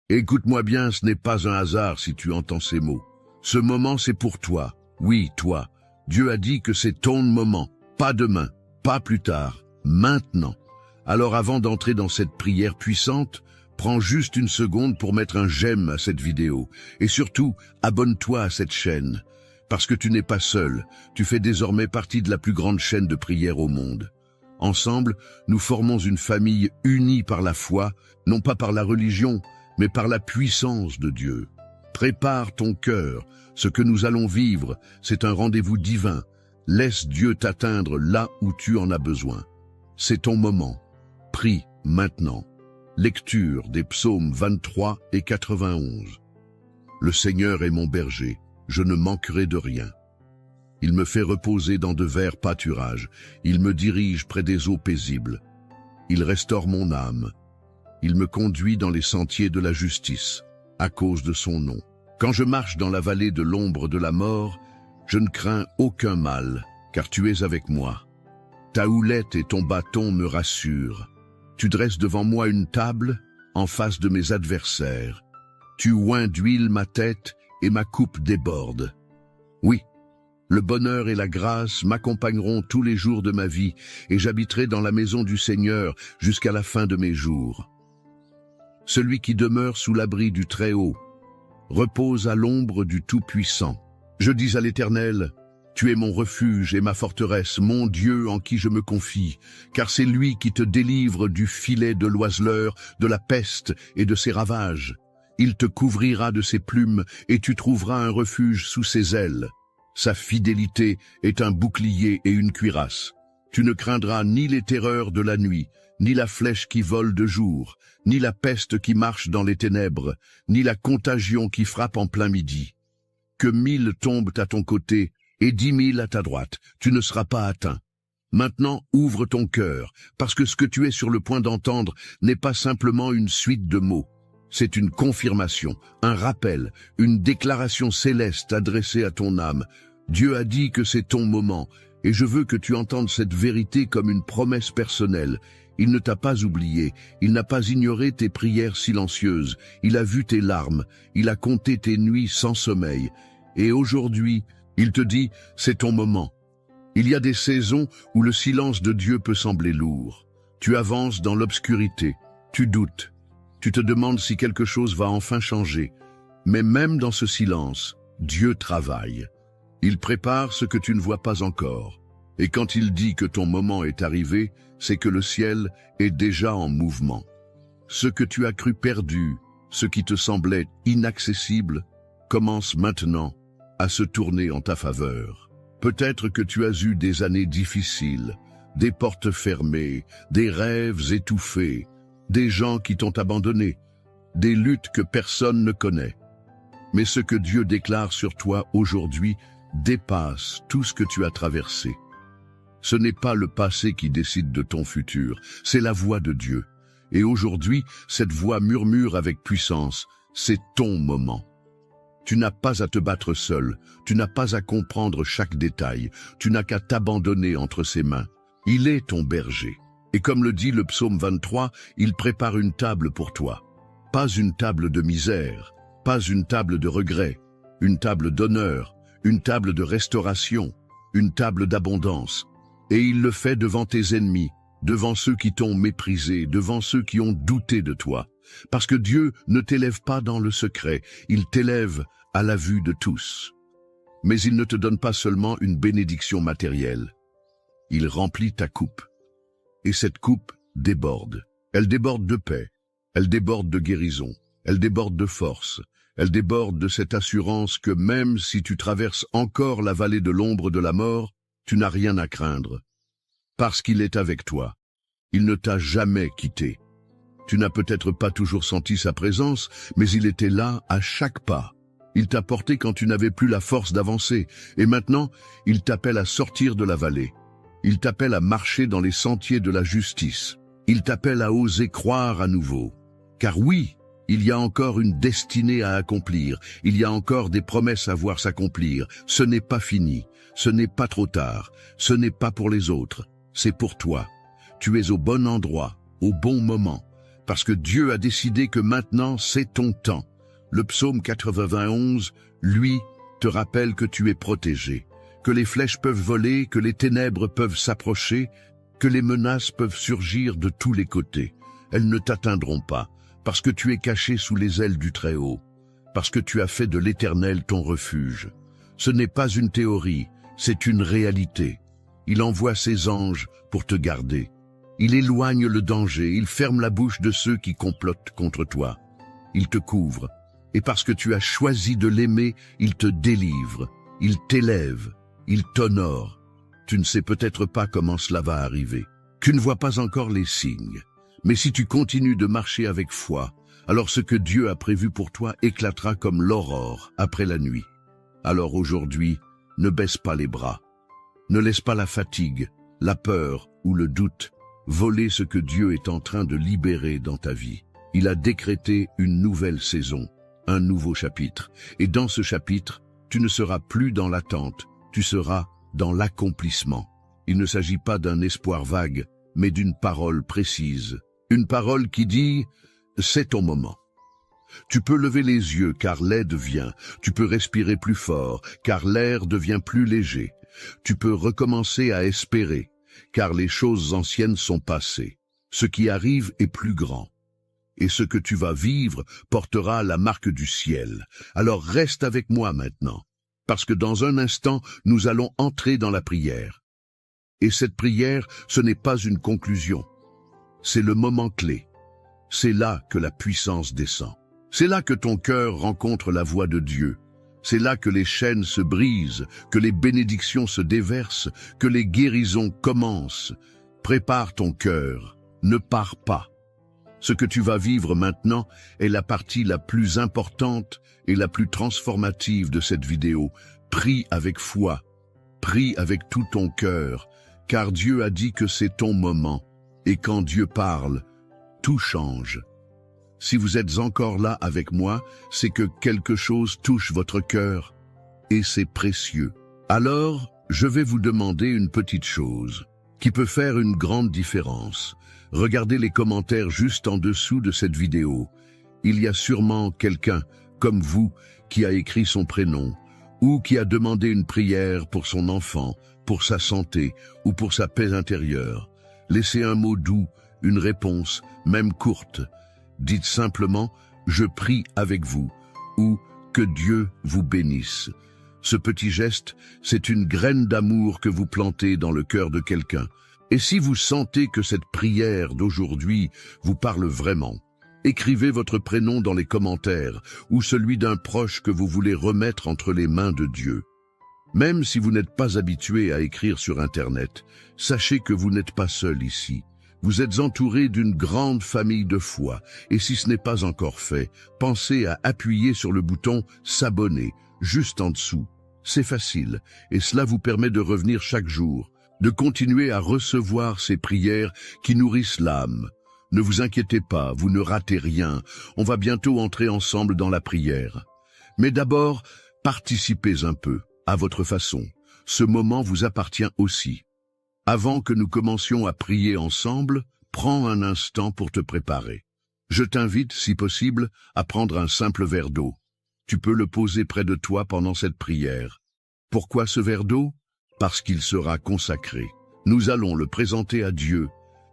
Écoute-moi bien, ce n'est pas un hasard si tu entends ces mots. Ce moment, c'est pour toi. Oui, toi. Dieu a dit que c'est ton moment. Pas demain, pas plus tard, maintenant. Alors avant d'entrer dans cette prière puissante, prends juste une seconde pour mettre un j'aime à cette vidéo. Et surtout, abonne-toi à cette chaîne. Parce que tu n'es pas seul, tu fais désormais partie de la plus grande chaîne de prière au monde. Ensemble, nous formons une famille unie par la foi, non pas par la religion, mais par la puissance de Dieu. Prépare ton cœur, ce que nous allons vivre, c'est un rendez-vous divin. Laisse Dieu t'atteindre là où tu en as besoin. C'est ton moment. Prie maintenant. Lecture des psaumes 23 et 91. Le Seigneur est mon berger, je ne manquerai de rien. Il me fait reposer dans de verts pâturages, il me dirige près des eaux paisibles. Il restaure mon âme. Il me conduit dans les sentiers de la justice, à cause de son nom. Quand je marche dans la vallée de l'ombre de la mort, je ne crains aucun mal, car tu es avec moi. Ta houlette et ton bâton me rassurent. Tu dresses devant moi une table, en face de mes adversaires. Tu oins d'huile ma tête et ma coupe déborde. Oui, le bonheur et la grâce m'accompagneront tous les jours de ma vie, et j'habiterai dans la maison du Seigneur jusqu'à la fin de mes jours. Celui qui demeure sous l'abri du Très-Haut repose à l'ombre du Tout-Puissant. Je dis à l'Éternel, tu es mon refuge et ma forteresse, mon Dieu en qui je me confie, car c'est lui qui te délivre du filet de l'oiseleur, de la peste et de ses ravages. Il te couvrira de ses plumes et tu trouveras un refuge sous ses ailes. Sa fidélité est un bouclier et une cuirasse. Tu ne craindras ni les terreurs de la nuit, ni la flèche qui vole de jour, ni la peste qui marche dans les ténèbres, ni la contagion qui frappe en plein midi. Que 1000 tombent à ton côté et 10 000 à ta droite, tu ne seras pas atteint. Maintenant, ouvre ton cœur, parce que ce que tu es sur le point d'entendre n'est pas simplement une suite de mots. C'est une confirmation, un rappel, une déclaration céleste adressée à ton âme. Dieu a dit que c'est ton moment, et je veux que tu entendes cette vérité comme une promesse personnelle. Il ne t'a pas oublié, il n'a pas ignoré tes prières silencieuses, il a vu tes larmes, il a compté tes nuits sans sommeil. Et aujourd'hui, il te dit, c'est ton moment. Il y a des saisons où le silence de Dieu peut sembler lourd. Tu avances dans l'obscurité, tu doutes, tu te demandes si quelque chose va enfin changer. Mais même dans ce silence, Dieu travaille. Il prépare ce que tu ne vois pas encore. Et quand il dit que ton moment est arrivé, c'est que le ciel est déjà en mouvement. Ce que tu as cru perdu, ce qui te semblait inaccessible, commence maintenant à se tourner en ta faveur. Peut-être que tu as eu des années difficiles, des portes fermées, des rêves étouffés, des gens qui t'ont abandonné, des luttes que personne ne connaît. Mais ce que Dieu déclare sur toi aujourd'hui dépasse tout ce que tu as traversé. Ce n'est pas le passé qui décide de ton futur, c'est la voix de Dieu. Et aujourd'hui, cette voix murmure avec puissance, c'est ton moment. Tu n'as pas à te battre seul, tu n'as pas à comprendre chaque détail, tu n'as qu'à t'abandonner entre ses mains. Il est ton berger. Et comme le dit le psaume 23, il prépare une table pour toi. Pas une table de misère, pas une table de regret, une table d'honneur, une table de restauration, une table d'abondance. Et il le fait devant tes ennemis, devant ceux qui t'ont méprisé, devant ceux qui ont douté de toi. Parce que Dieu ne t'élève pas dans le secret, il t'élève à la vue de tous. Mais il ne te donne pas seulement une bénédiction matérielle. Il remplit ta coupe. Et cette coupe déborde. Elle déborde de paix, elle déborde de guérison, elle déborde de force, elle déborde de cette assurance que même si tu traverses encore la vallée de l'ombre de la mort, tu n'as rien à craindre. Parce qu'il est avec toi. Il ne t'a jamais quitté. Tu n'as peut-être pas toujours senti sa présence, mais il était là à chaque pas. Il t'a porté quand tu n'avais plus la force d'avancer, et maintenant, il t'appelle à sortir de la vallée. Il t'appelle à marcher dans les sentiers de la justice. Il t'appelle à oser croire à nouveau. Car oui, il y a encore une destinée à accomplir. Il y a encore des promesses à voir s'accomplir. Ce n'est pas fini. Ce n'est pas trop tard. Ce n'est pas pour les autres. C'est pour toi. Tu es au bon endroit, au bon moment. parce que Dieu a décidé que maintenant c'est ton temps. Le psaume 91, lui, te rappelle que tu es protégé, que les flèches peuvent voler, que les ténèbres peuvent s'approcher, que les menaces peuvent surgir de tous les côtés. Elles ne t'atteindront pas, parce que tu es caché sous les ailes du Très-Haut, parce que tu as fait de l'Éternel ton refuge. Ce n'est pas une théorie, c'est une réalité. Il envoie ses anges pour te garder. Il éloigne le danger, il ferme la bouche de ceux qui complotent contre toi. Il te couvre, et parce que tu as choisi de l'aimer, il te délivre, il t'élève, il t'honore. Tu ne sais peut-être pas comment cela va arriver. Tu ne vois pas encore les signes. Mais si tu continues de marcher avec foi, alors ce que Dieu a prévu pour toi éclatera comme l'aurore après la nuit. Alors aujourd'hui, ne baisse pas les bras. Ne laisse pas la fatigue, la peur ou le doute voler ce que Dieu est en train de libérer dans ta vie. Il a décrété une nouvelle saison, un nouveau chapitre. Et dans ce chapitre, tu ne seras plus dans l'attente, tu seras dans l'accomplissement. Il ne s'agit pas d'un espoir vague, mais d'une parole précise. Une parole qui dit « c'est ton moment ». Tu peux lever les yeux car l'aide vient. Tu peux respirer plus fort car l'air devient plus léger. Tu peux recommencer à espérer car les choses anciennes sont passées. Ce qui arrive est plus grand. Et ce que tu vas vivre portera la marque du ciel. Alors reste avec moi maintenant, parce que dans un instant, nous allons entrer dans la prière. Et cette prière, ce n'est pas une conclusion. C'est le moment clé. C'est là que la puissance descend. C'est là que ton cœur rencontre la voix de Dieu. C'est là que les chaînes se brisent, que les bénédictions se déversent, que les guérisons commencent. Prépare ton cœur, ne pars pas. Ce que tu vas vivre maintenant est la partie la plus importante et la plus transformative de cette vidéo. Prie avec foi, prie avec tout ton cœur, car Dieu a dit que c'est ton moment. Et quand Dieu parle, tout change. Si vous êtes encore là avec moi, c'est que quelque chose touche votre cœur, et c'est précieux. Alors, je vais vous demander une petite chose, qui peut faire une grande différence. Regardez les commentaires juste en dessous de cette vidéo. Il y a sûrement quelqu'un, comme vous, qui a écrit son prénom, ou qui a demandé une prière pour son enfant, pour sa santé, ou pour sa paix intérieure. Laissez un mot doux, une réponse, même courte. Dites simplement « Je prie avec vous » ou « Que Dieu vous bénisse ». Ce petit geste, c'est une graine d'amour que vous plantez dans le cœur de quelqu'un. Et si vous sentez que cette prière d'aujourd'hui vous parle vraiment, écrivez votre prénom dans les commentaires ou celui d'un proche que vous voulez remettre entre les mains de Dieu. Même si vous n'êtes pas habitué à écrire sur Internet, sachez que vous n'êtes pas seul ici. Vous êtes entouré d'une grande famille de foi, et si ce n'est pas encore fait, pensez à appuyer sur le bouton « S'abonner » juste en dessous. C'est facile, et cela vous permet de revenir chaque jour, de continuer à recevoir ces prières qui nourrissent l'âme. Ne vous inquiétez pas, vous ne ratez rien, on va bientôt entrer ensemble dans la prière. Mais d'abord, participez un peu, à votre façon. Ce moment vous appartient aussi. Avant que nous commencions à prier ensemble, prends un instant pour te préparer. Je t'invite, si possible, à prendre un simple verre d'eau. Tu peux le poser près de toi pendant cette prière. Pourquoi ce verre d'eau? Parce qu'il sera consacré. Nous allons le présenter à Dieu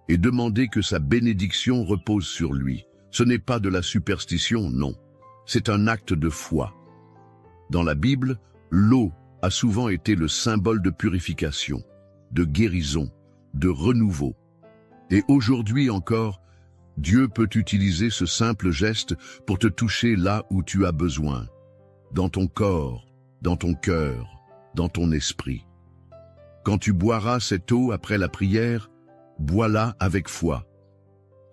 et demander que sa bénédiction repose sur lui. Ce n'est pas de la superstition, non. C'est un acte de foi. Dans la Bible, l'eau a souvent été le symbole de purification, de guérison, de renouveau. Et aujourd'hui encore, Dieu peut utiliser ce simple geste pour te toucher là où tu as besoin, dans ton corps, dans ton cœur, dans ton esprit. Quand tu boiras cette eau après la prière, bois-la avec foi,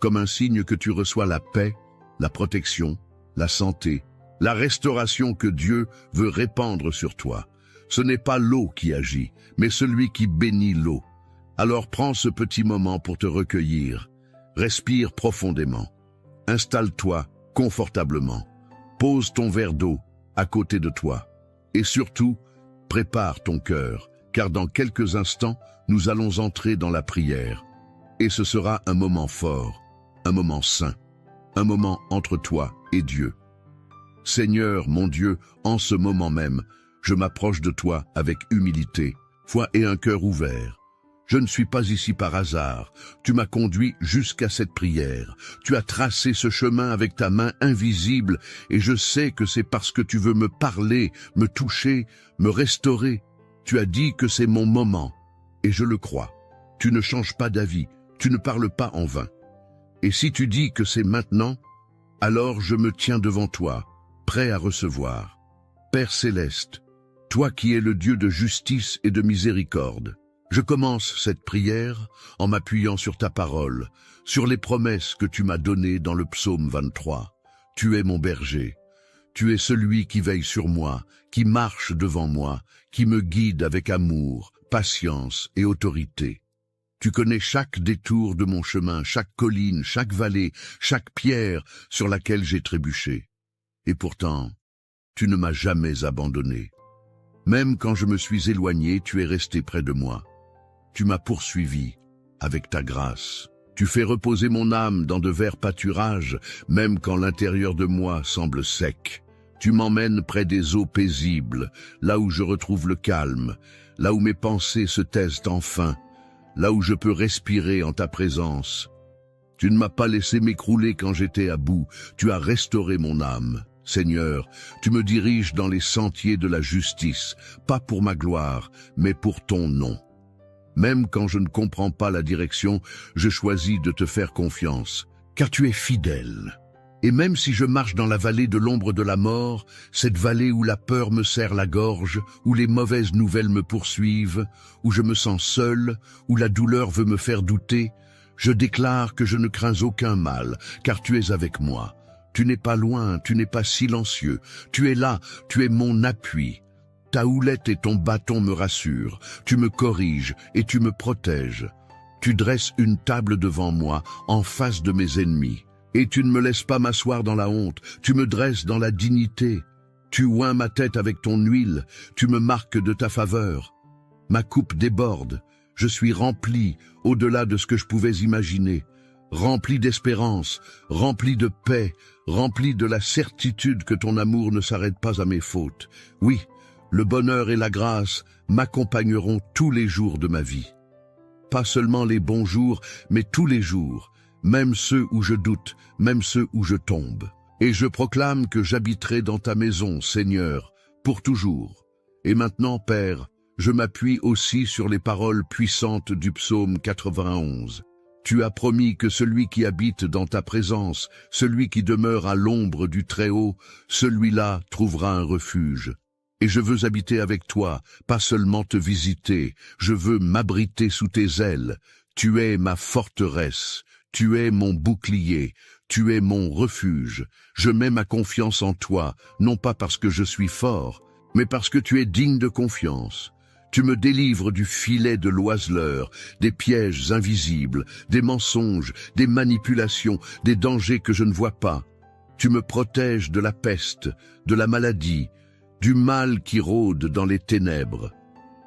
comme un signe que tu reçois la paix, la protection, la santé, la restauration que Dieu veut répandre sur toi. Ce n'est pas l'eau qui agit, mais celui qui bénit l'eau. Alors prends ce petit moment pour te recueillir. Respire profondément. Installe-toi confortablement. Pose ton verre d'eau à côté de toi. Et surtout, prépare ton cœur, car dans quelques instants, nous allons entrer dans la prière. Et ce sera un moment fort, un moment saint. un moment entre toi et Dieu. Seigneur, mon Dieu, en ce moment même, je m'approche de toi avec humilité, foi et un cœur ouvert. Je ne suis pas ici par hasard. Tu m'as conduit jusqu'à cette prière. Tu as tracé ce chemin avec ta main invisible et je sais que c'est parce que tu veux me parler, me toucher, me restaurer. Tu as dit que c'est mon moment et je le crois. Tu ne changes pas d'avis, tu ne parles pas en vain. Et si tu dis que c'est maintenant, alors je me tiens devant toi, prêt à recevoir. Père céleste, toi qui es le Dieu de justice et de miséricorde, je commence cette prière en m'appuyant sur ta parole, sur les promesses que tu m'as données dans le psaume 23. Tu es mon berger. Tu es celui qui veille sur moi, qui marche devant moi, qui me guide avec amour, patience et autorité. Tu connais chaque détour de mon chemin, chaque colline, chaque vallée, chaque pierre sur laquelle j'ai trébuché. Et pourtant, tu ne m'as jamais abandonné. Même quand je me suis éloigné, tu es resté près de moi. Tu m'as poursuivi avec ta grâce. Tu fais reposer mon âme dans de verts pâturages, même quand l'intérieur de moi semble sec. Tu m'emmènes près des eaux paisibles, là où je retrouve le calme, là où mes pensées se taisent enfin, là où je peux respirer en ta présence. Tu ne m'as pas laissé m'écrouler quand j'étais à bout, tu as restauré mon âme. Seigneur, tu me diriges dans les sentiers de la justice, pas pour ma gloire, mais pour ton nom. Même quand je ne comprends pas la direction, je choisis de te faire confiance, car tu es fidèle. Et même si je marche dans la vallée de l'ombre de la mort, cette vallée où la peur me serre la gorge, où les mauvaises nouvelles me poursuivent, où je me sens seul, où la douleur veut me faire douter, je déclare que je ne crains aucun mal, car tu es avec moi. Tu n'es pas loin, tu n'es pas silencieux, tu es là, tu es mon appui. Ta houlette et ton bâton me rassurent, tu me corriges et tu me protèges. Tu dresses une table devant moi, en face de mes ennemis. Et tu ne me laisses pas m'asseoir dans la honte, tu me dresses dans la dignité. Tu oins ma tête avec ton huile, tu me marques de ta faveur. Ma coupe déborde, je suis rempli au-delà de ce que je pouvais imaginer. Rempli d'espérance, rempli de paix, rempli de la certitude que ton amour ne s'arrête pas à mes fautes. Oui, le bonheur et la grâce m'accompagneront tous les jours de ma vie. Pas seulement les bons jours, mais tous les jours, même ceux où je doute, même ceux où je tombe. Et je proclame que j'habiterai dans ta maison, Seigneur, pour toujours. Et maintenant, Père, je m'appuie aussi sur les paroles puissantes du psaume 91. Tu as promis que celui qui habite dans ta présence, celui qui demeure à l'ombre du Très-Haut, celui-là trouvera un refuge. Et je veux habiter avec toi, pas seulement te visiter, je veux m'abriter sous tes ailes. Tu es ma forteresse, tu es mon bouclier, tu es mon refuge. Je mets ma confiance en toi, non pas parce que je suis fort, mais parce que tu es digne de confiance. Tu me délivres du filet de l'oiseleur, des pièges invisibles, des mensonges, des manipulations, des dangers que je ne vois pas. Tu me protèges de la peste, de la maladie, du mal qui rôde dans les ténèbres.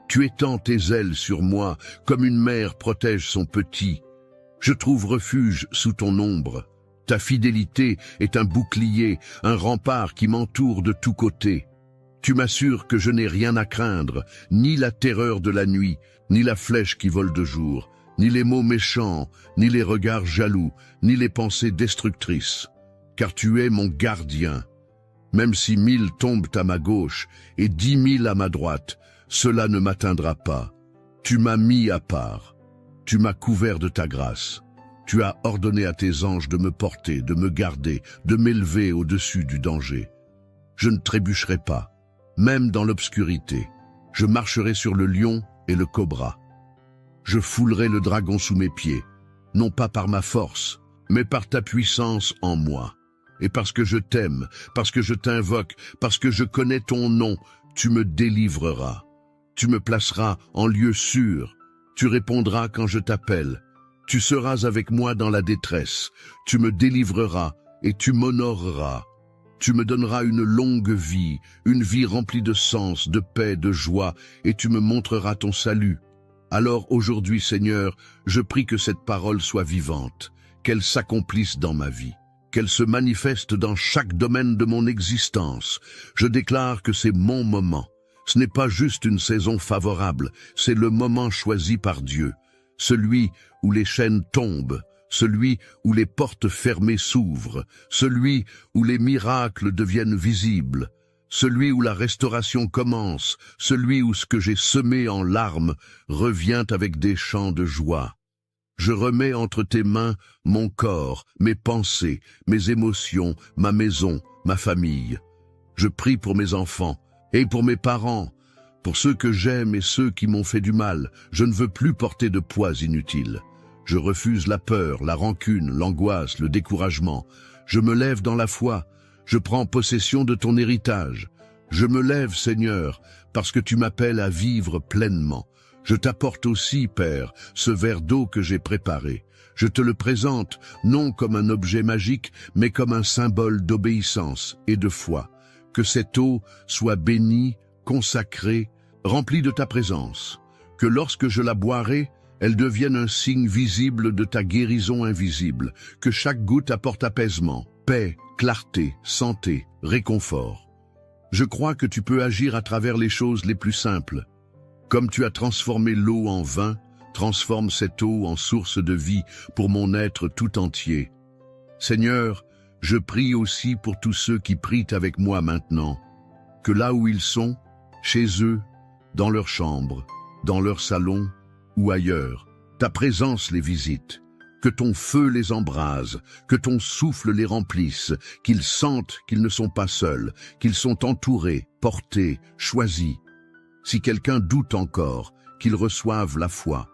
Tu étends tes ailes sur moi comme une mère protège son petit. Je trouve refuge sous ton ombre. Ta fidélité est un bouclier, un rempart qui m'entoure de tous côtés. Tu m'assures que je n'ai rien à craindre, ni la terreur de la nuit, ni la flèche qui vole de jour, ni les mots méchants, ni les regards jaloux, ni les pensées destructrices. Car tu es mon gardien. Même si 1000 tombent à ma gauche et 10 000 à ma droite, cela ne m'atteindra pas. Tu m'as mis à part. Tu m'as couvert de ta grâce. Tu as ordonné à tes anges de me porter, de me garder, de m'élever au-dessus du danger. Je ne trébucherai pas, même dans l'obscurité. Je marcherai sur le lion et le cobra. Je foulerai le dragon sous mes pieds, non pas par ma force, mais par ta puissance en moi. Et parce que je t'aime, parce que je t'invoque, parce que je connais ton nom, tu me délivreras. Tu me placeras en lieu sûr. Tu répondras quand je t'appelle. Tu seras avec moi dans la détresse. Tu me délivreras et tu m'honoreras. Tu me donneras une longue vie, une vie remplie de sens, de paix, de joie, et tu me montreras ton salut. Alors aujourd'hui, Seigneur, je prie que cette parole soit vivante, qu'elle s'accomplisse dans ma vie. qu'elle se manifeste dans chaque domaine de mon existence. Je déclare que c'est mon moment. Ce n'est pas juste une saison favorable, c'est le moment choisi par Dieu. Celui où les chaînes tombent, celui où les portes fermées s'ouvrent, celui où les miracles deviennent visibles, celui où la restauration commence, celui où ce que j'ai semé en larmes revient avec des chants de joie. Je remets entre tes mains mon corps, mes pensées, mes émotions, ma maison, ma famille. Je prie pour mes enfants et pour mes parents, pour ceux que j'aime et ceux qui m'ont fait du mal. Je ne veux plus porter de poids inutiles. Je refuse la peur, la rancune, l'angoisse, le découragement. Je me lève dans la foi. Je prends possession de ton héritage. Je me lève, Seigneur, parce que tu m'appelles à vivre pleinement. Je t'apporte aussi, Père, ce verre d'eau que j'ai préparé. Je te le présente, non comme un objet magique, mais comme un symbole d'obéissance et de foi. Que cette eau soit bénie, consacrée, remplie de ta présence. Que lorsque je la boirai, elle devienne un signe visible de ta guérison invisible. Que chaque goutte apporte apaisement, paix, clarté, santé, réconfort. Je crois que tu peux agir à travers les choses les plus simples. Comme tu as transformé l'eau en vin, transforme cette eau en source de vie pour mon être tout entier. Seigneur, je prie aussi pour tous ceux qui prient avec moi maintenant, que là où ils sont, chez eux, dans leur chambre, dans leur salon ou ailleurs, ta présence les visite, que ton feu les embrase, que ton souffle les remplisse, qu'ils sentent qu'ils ne sont pas seuls, qu'ils sont entourés, portés, choisis. Si quelqu'un doute encore, qu'il reçoive la foi.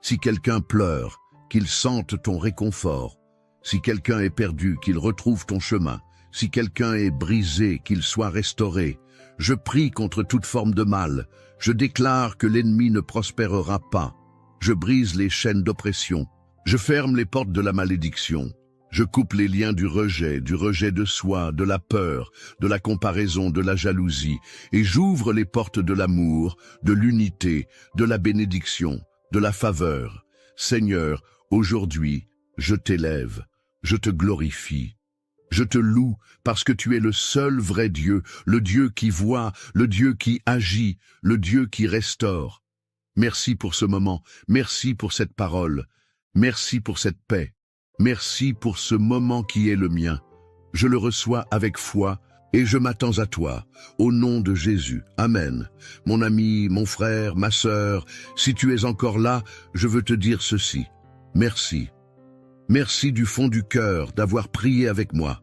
Si quelqu'un pleure, qu'il sente ton réconfort. Si quelqu'un est perdu, qu'il retrouve ton chemin. Si quelqu'un est brisé, qu'il soit restauré. Je prie contre toute forme de mal. Je déclare que l'ennemi ne prospérera pas. Je brise les chaînes d'oppression. Je ferme les portes de la malédiction. Je coupe les liens du rejet de soi, de la peur, de la comparaison, de la jalousie, et j'ouvre les portes de l'amour, de l'unité, de la bénédiction, de la faveur. Seigneur, aujourd'hui, je t'élève, je te glorifie. Je te loue parce que tu es le seul vrai Dieu, le Dieu qui voit, le Dieu qui agit, le Dieu qui restaure. Merci pour ce moment, merci pour cette parole, merci pour cette paix. Merci pour ce moment qui est le mien. Je le reçois avec foi et je m'attends à toi. Au nom de Jésus. Amen. Mon ami, mon frère, ma sœur, si tu es encore là, je veux te dire ceci. Merci. Merci du fond du cœur d'avoir prié avec moi.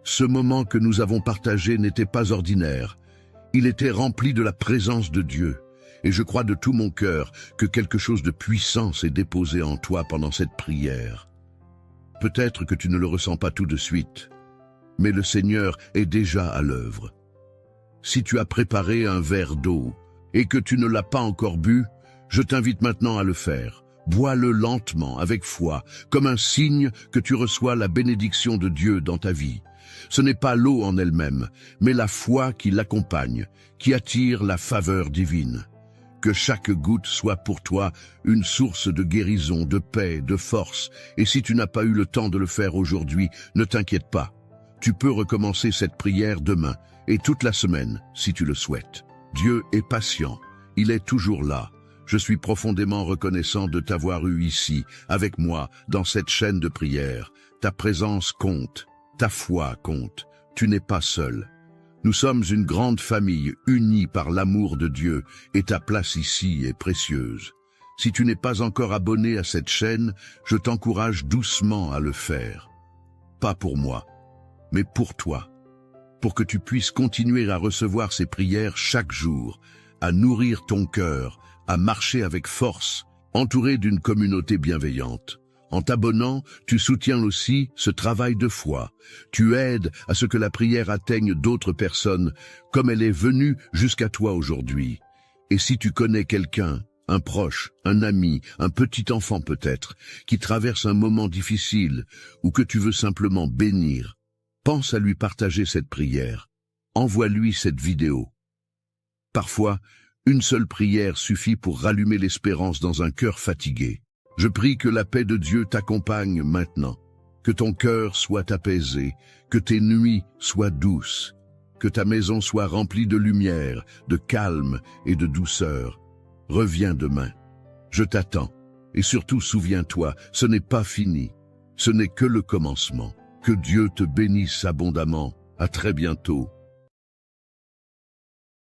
Ce moment que nous avons partagé n'était pas ordinaire. Il était rempli de la présence de Dieu. Et je crois de tout mon cœur que quelque chose de puissant s'est déposé en toi pendant cette prière. Peut-être que tu ne le ressens pas tout de suite, mais le Seigneur est déjà à l'œuvre. Si tu as préparé un verre d'eau et que tu ne l'as pas encore bu, je t'invite maintenant à le faire. Bois-le lentement, avec foi, comme un signe que tu reçois la bénédiction de Dieu dans ta vie. Ce n'est pas l'eau en elle-même, mais la foi qui l'accompagne, qui attire la faveur divine. Que chaque goutte soit pour toi une source de guérison, de paix, de force. Et si tu n'as pas eu le temps de le faire aujourd'hui, ne t'inquiète pas. Tu peux recommencer cette prière demain et toute la semaine, si tu le souhaites. Dieu est patient. Il est toujours là. Je suis profondément reconnaissant de t'avoir eu ici, avec moi, dans cette chaîne de prière. Ta présence compte. Ta foi compte. Tu n'es pas seul. Nous sommes une grande famille unie par l'amour de Dieu et ta place ici est précieuse. Si tu n'es pas encore abonné à cette chaîne, je t'encourage doucement à le faire. Pas pour moi, mais pour toi. Pour que tu puisses continuer à recevoir ces prières chaque jour, à nourrir ton cœur, à marcher avec force, entouré d'une communauté bienveillante. En t'abonnant, tu soutiens aussi ce travail de foi. Tu aides à ce que la prière atteigne d'autres personnes comme elle est venue jusqu'à toi aujourd'hui. Et si tu connais quelqu'un, un proche, un ami, un petit enfant peut-être, qui traverse un moment difficile ou que tu veux simplement bénir, pense à lui partager cette prière. Envoie-lui cette vidéo. Parfois, une seule prière suffit pour rallumer l'espérance dans un cœur fatigué. Je prie que la paix de Dieu t'accompagne maintenant. Que ton cœur soit apaisé, que tes nuits soient douces, que ta maison soit remplie de lumière, de calme et de douceur. Reviens demain. Je t'attends. Et surtout, souviens-toi, ce n'est pas fini. Ce n'est que le commencement. Que Dieu te bénisse abondamment. À très bientôt.